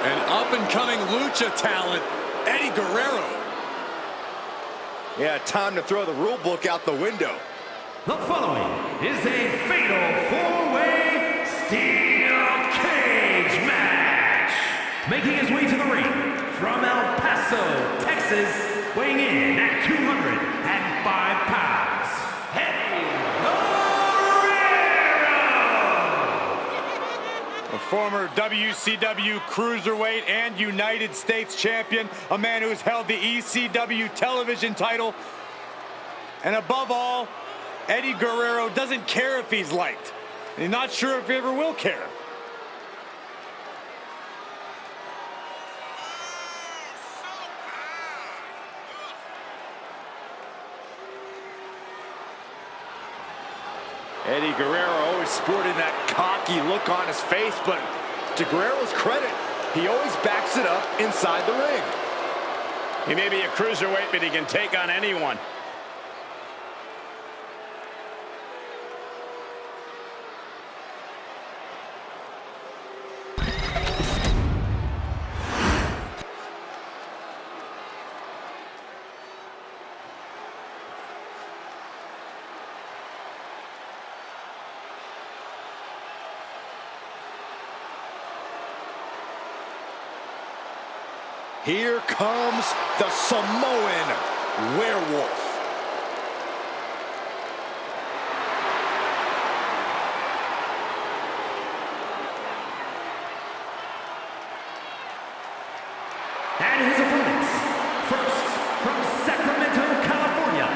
An up-and-coming lucha talent, Eddie Guerrero. Yeah, time to throw the rule book out the window. The following is a fatal four-way steel cage match. Making his way to the ring from El Paso, Texas, weighing in at 205 pounds, Eddie Guerrero! A former WCW Cruiserweight and United States champion, a man who has held the ECW television title. And above all, Eddie Guerrero doesn't care if he's liked. He's not sure if he ever will care. Eddie Guerrero always sporting that cocky look on his face, but to Guerrero's credit, he always backs it up inside the ring. He may be a cruiserweight, but he can take on anyone. Here comes the Samoan Werewolf. And his opponents, first from Sacramento, California,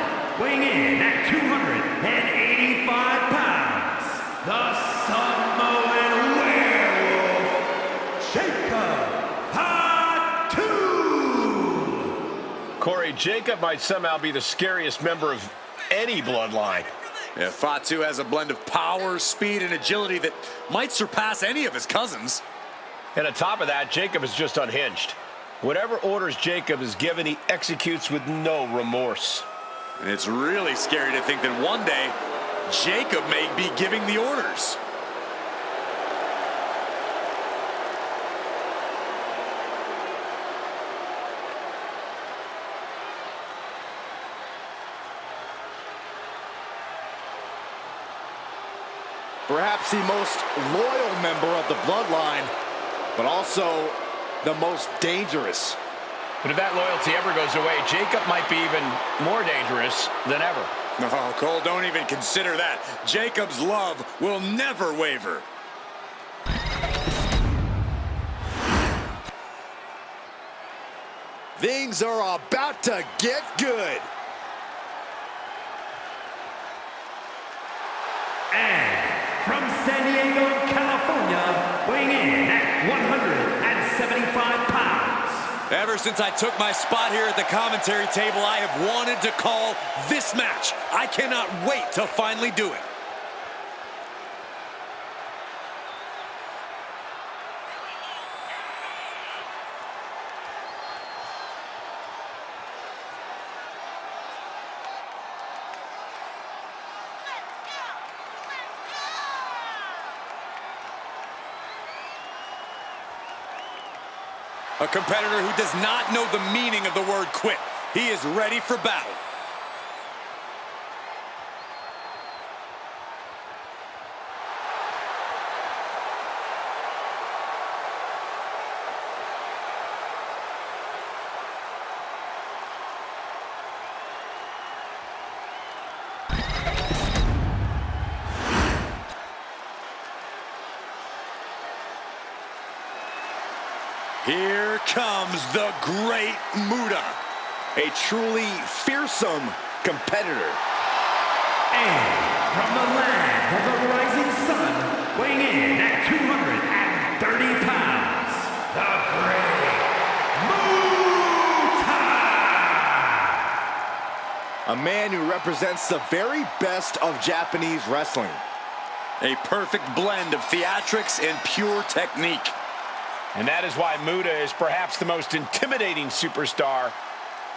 weighing in at 285 pounds, the Samoan Werewolf, Jacob. Corey, Jacob might somehow be the scariest member of any bloodline. Yeah, Fatu has a blend of power, speed, and agility that might surpass any of his cousins. And on top of that, Jacob is just unhinged. Whatever orders Jacob is given, he executes with no remorse. And it's really scary to think that one day, Jacob may be giving the orders. Perhaps the most loyal member of the bloodline, but also the most dangerous. But if that loyalty ever goes away, Jacob might be even more dangerous than ever. No, Cole, don't even consider that. Jacob's love will never waver. Things are about to get good. And from San Diego, California, weighing in at 175 pounds. Ever since I took my spot here at the commentary table, I have wanted to call this match. I cannot wait to finally do it. A competitor who does not know the meaning of the word quit. He is ready for battle. Here comes the great Muta. A truly fearsome competitor. And from the land of the rising sun, weighing in at 230 pounds, the great Muta! A man who represents the very best of Japanese wrestling. A perfect blend of theatrics and pure technique. And that is why Muta is perhaps the most intimidating superstar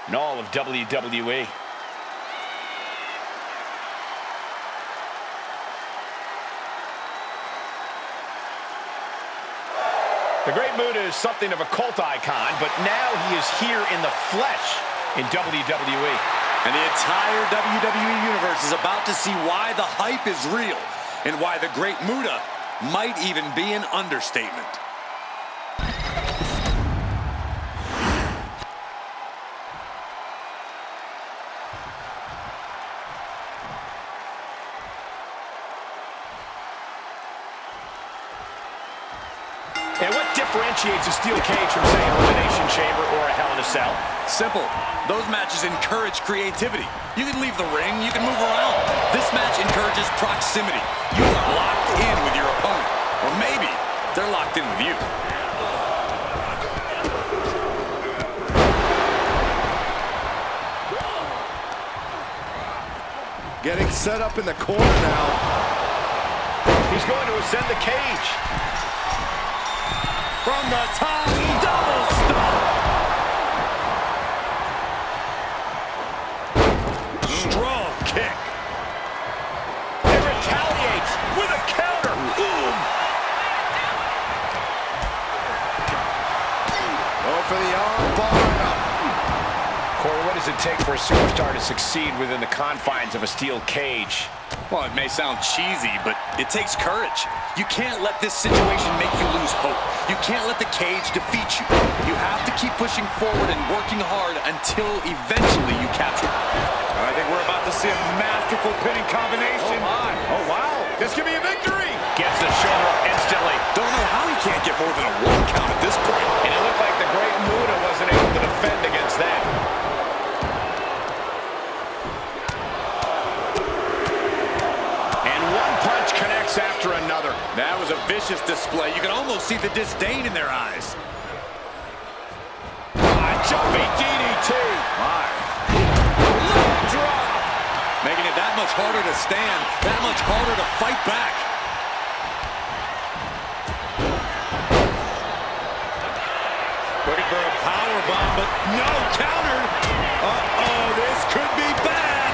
in all of WWE. The Great Muta is something of a cult icon, but now he is here in the flesh in WWE. And the entire WWE Universe is about to see why the hype is real and why the Great Muta might even be an understatement. And what differentiates a steel cage from, say, an Elimination Chamber or a Hell in a Cell? Simple. Those matches encourage creativity. You can leave the ring, you can move around. This match encourages proximity. You are locked in with your opponent. Or maybe they're locked in with you. Getting set up in the corner now. He's going to ascend the cage. From the top, double stomp. Strong kick. And retaliates with a counter. Boom. Go for the arm bar. Corey, what does it take for a superstar to succeed within the confines of a steel cage? Well, it may sound cheesy, but it takes courage. You can't let this situation make you lose hope. You can't let the cage defeat you. You have to keep pushing forward and working hard until eventually you capture it. I think we're about to see a masterful pinning combination. Oh, my. Oh, wow. This could be a victory. Gets the shoulder up instantly. Don't know how he can't get more than a 1 count at this point. And it looked like the Great Muta wasn't able to defend against that. And one punch connects after another. That was a vicious display. You can almost see the disdain in their eyes. Jumping DDT. My. Drop. Making it that much harder to stand, that much harder to fight back. Looking for a power bomb, but no counter. Uh-oh, this could be bad.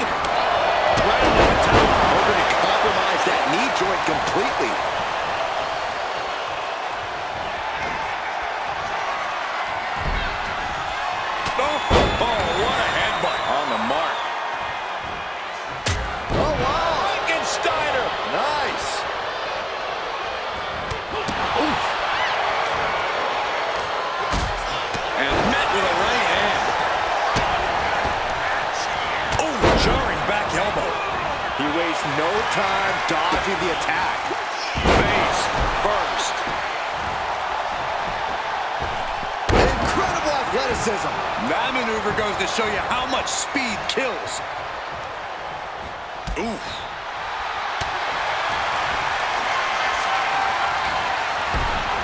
Right into the top. Hoping to compromise that knee joint completely. Oh, what a headbutt. On the mark. Oh, wow. Frankensteiner. Nice. Oof. And met with a right hand. Oh, jarring back elbow. He wastes no time dodging the attack. Face first. Incredible athleticism. That maneuver goes to show you how much speed kills. Oof.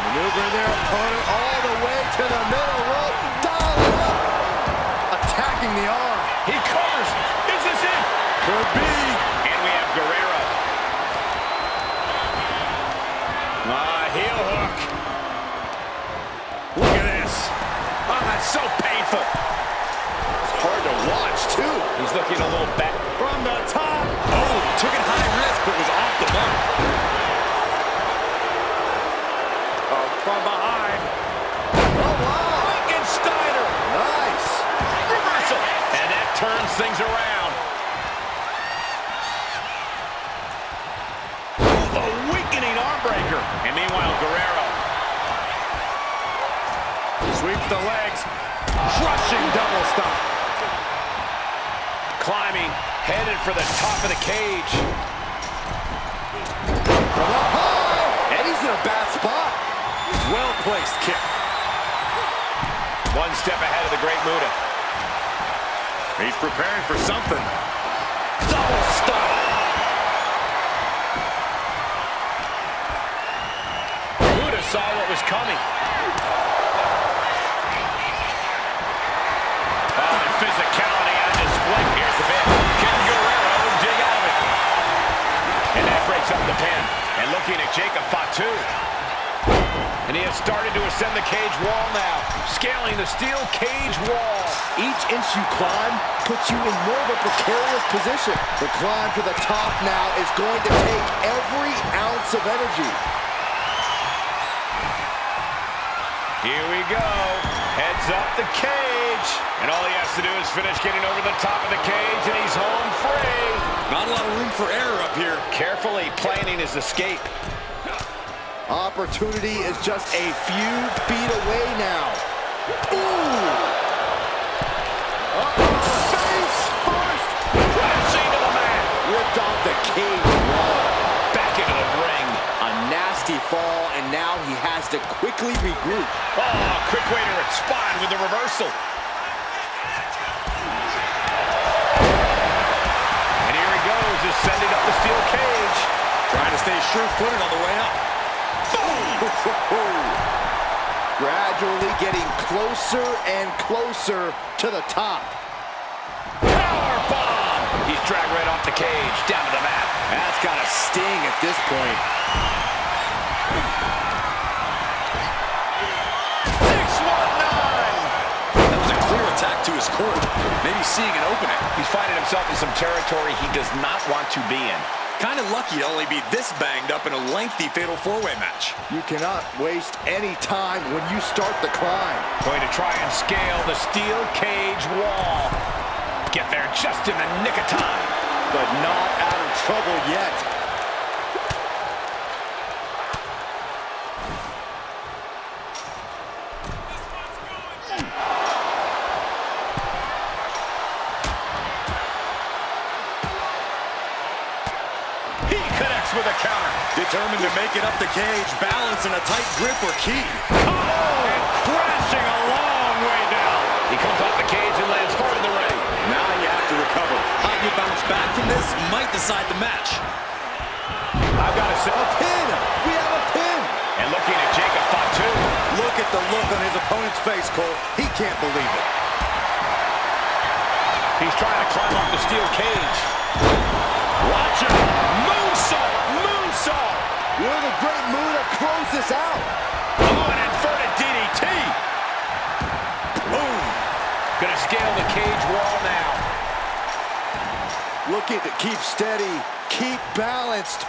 Maneuvering their opponent all the way to the middle rope. Dialing up. Attacking the arm. He covers. Is this it? Could be. And we have Guerrero. Heel hook. Look at this. Oh, that's so painful. It's hard to watch, too. He's looking a little back. From the top. Oh, took it high risk, but was off the mark. Oh, from behind. Oh, wow. Frankensteiner. Nice. Reversal. And that turns things around. Oh, a weakening arm breaker. And meanwhile, Guerrero Sweeps the legs. Crushing double stomp. climbing, headed for the top of the cage. From up high. Eddie's in a bad spot. Well-placed kick. One step ahead of the Great Muta. He's preparing for something. Double stop. Muta saw what was coming. Oh, and physicality on display. Here's the pin. Can Guerrero dig out of it? And that breaks up the pin. And looking at Jacob Fatu. And he has started to ascend the cage wall now. Scaling the steel cage wall. Each inch you climb puts you in more of a precarious position. The climb to the top now is going to take every ounce of energy. Here we go. Heads up the cage. And all he has to do is finish getting over the top of the cage, and he's home free. Not a lot of room for error up here. Carefully planning his escape. Opportunity is just a few feet away now. Ooh! Face first! Crashing to the mat. Ripped off the cage wall. Back into the ring. A nasty fall, and now he has to quickly regroup. Oh, quick way to respond with the reversal. And here he goes, ascending up the steel cage. Trying to stay sure-footed on the way up. Gradually getting closer and closer to the top. Power bomb! He's dragged right off the cage, down to the mat. That's got to sting at this point. 619! That was a clear attack to his core. Maybe seeing an opening. He's finding himself in some territory he does not want to be in. Kind of lucky to only be this banged up in a lengthy fatal four-way match. You cannot waste any time when you start the climb. Going to try and scale the steel cage wall. Get there just in the nick of time. But not out of trouble yet. With a counter. Determined to make it up the cage, balance and a tight grip are key. Oh, and crashing a long way down. He comes off the cage and lands hard in the ring. Now you have to recover. How you bounce back from this might decide the match. I've got to say, A pin! We have a pin! and looking at Jacob Fatu. Look at the look on his opponent's face, Cole. He can't believe it. He's trying to climb off the steel cage. Watch him. Moonsault. Moonsault. Will the Great Muta close this out? Oh, an inverted DDT. Boom. Gonna scale the cage wall now. Looking to keep steady, keep balanced.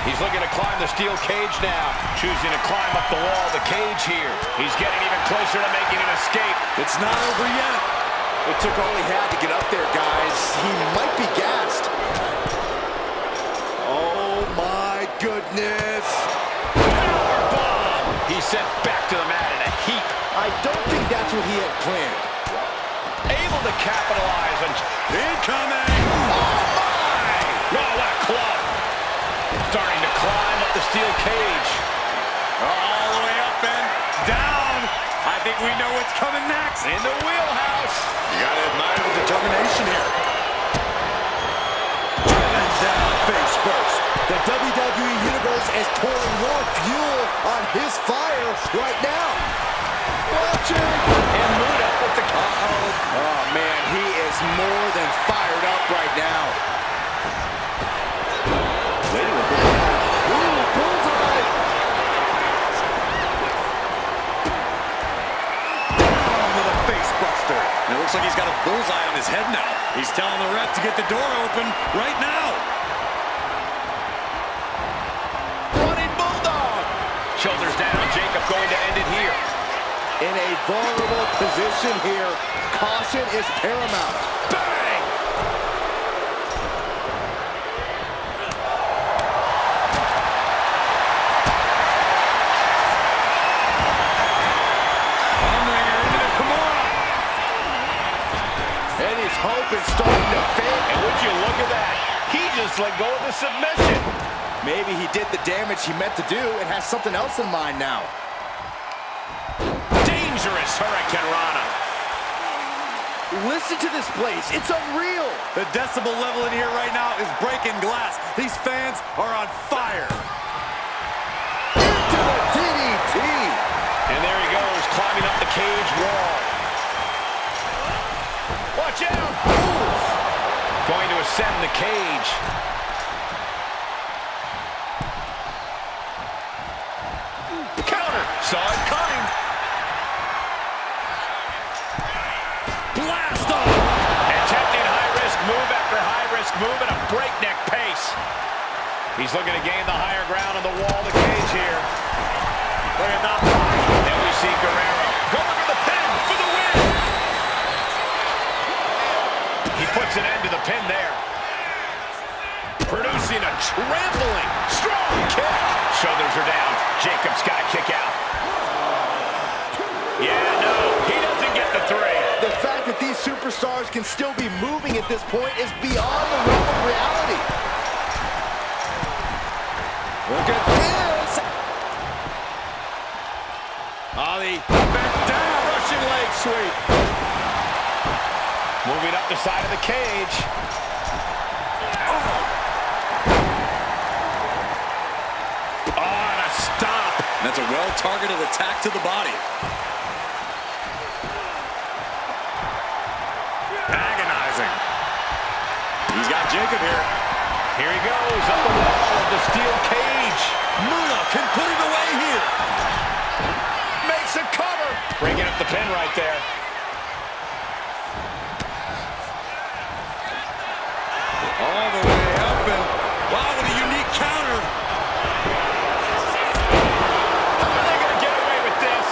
He's looking to climb the steel cage now. Choosing to climb up the wall of the cage here. He's getting even closer to making an escape. It's not over yet. It took all he had to get up there, guys. He might be gassed. Oh, my goodness. Powerbomb! He's sent back to the mat in a heap. I don't think that's what he had planned. Able to capitalize on... Incoming! Oh, my! Oh, what a club! Starting to climb up the steel cage. All the way up and down. I think we know what's coming next. In the wheelhouse. You gotta admire the determination here. And down face first. The WWE Universe is pouring more fuel on his fire right now. Watch it. And Muta with the... Oh, man, he is more than fired up right now. Ooh, bullseye. Down with a face buster. And it looks like he's got a bullseye on his head now. He's telling the ref to get the door open right now. Running bulldog. Shoulders down. Jacob going to end it here. In a vulnerable position here. Caution is paramount. Bang! Armringer into the Kimura. And his hope is starting to fade. And would you look at that? He just let go of the submission. Maybe he did the damage he meant to do and has something else in mind now. Dangerous Hurricane Rana. Listen to this place. It's unreal. The decibel level in here right now is breaking glass. These fans are on fire. Into the DDT. And there he goes, climbing up the cage wall. Watch out! Oof. Going to ascend the cage. Counter. Saw it coming. Blast off. Attempting high-risk move after high-risk move at a breakneck pace. He's looking to gain the higher ground on the wall of the cage here. Look at that. Then we see Guerrero going to the pin for the win. He puts an end to the pin there. Producing a trampling. Strong kick. Shoulders are down. Jacob's got to kick out. Yeah, no, he doesn't get the three. The fact that these superstars can still be moving at this point is beyond the realm of reality. Look at this. Ali bent down, Russian leg sweep. Moving up the side of the cage. Oh, and a stop. That's a well-targeted attack to the body. Agonizing. He's got Jacob here. Here he goes, up the wall of the steel cage. Muda can put it away here. Makes a cover. Bringing up the pin right there. All the way up, and wow, what a unique counter. How are they going to get away with this?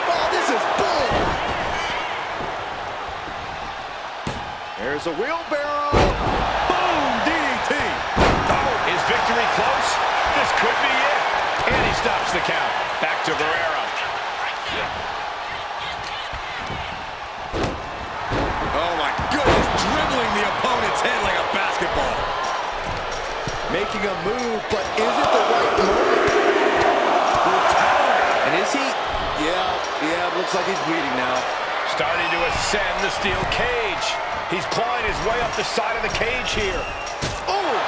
Oh, this is bull. There's a wheelbarrow. Boom, DDT. Oh, is victory close? This could be it. And he stops the count. Back to Guerrero. Oh my goodness, dribbling the opponent's head like a basketball. Making a move, but is it the right moment? And is he? Yeah, looks like he's bleeding now. Starting to ascend the steel cage. He's clawing his way up the side of the cage here. Oh!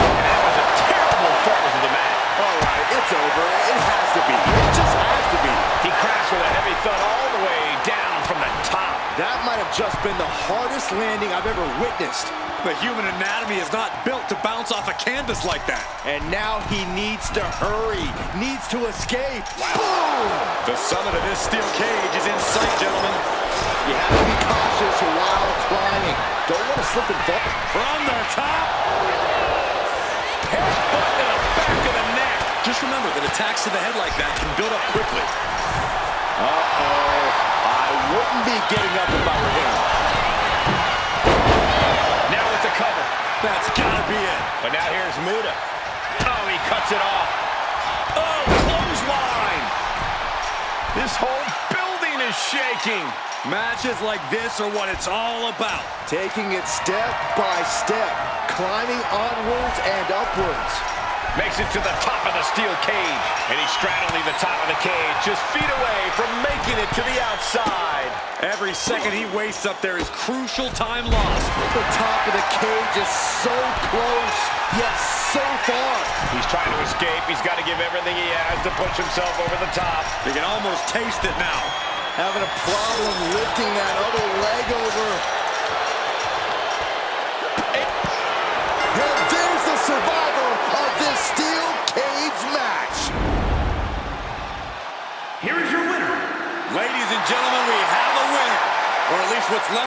And that was a terrible fall to the mat. All right, it's over. It has to be. It just has to be. He crashed with a heavy thud all the way down from the top. That might have just been the hardest landing I've ever witnessed. The human anatomy is not built to bounce off a canvas like that. And now he needs to hurry, needs to escape. Wow. Boom! The summit of this steel cage is in sight, gentlemen. You have to be cautious while climbing. Don't want to slip and fall. From the top. Headbutt to the back of the neck. Just remember that attacks to the head like that can build up quickly. Uh-oh. I wouldn't be getting up if I were him. Now it's a cover. That's gotta be it. But now here's Muda. Oh, he cuts it off. Oh, clothesline. This whole building is shaking. Matches like this are what it's all about. Taking it step by step, climbing onwards and upwards. Makes it to the top of the steel cage. And he's straddling the top of the cage, just feet away from making it to the outside. Every second he wastes up there is crucial time lost. The top of the cage is so close, yet so far. He's trying to escape. He's got to give everything he has to push himself over the top. You can almost taste it now. Having a problem lifting that other leg over. And there's the survivor of this steel cage match. Here is your winner. Ladies and gentlemen, we have a winner. Or at least what's left.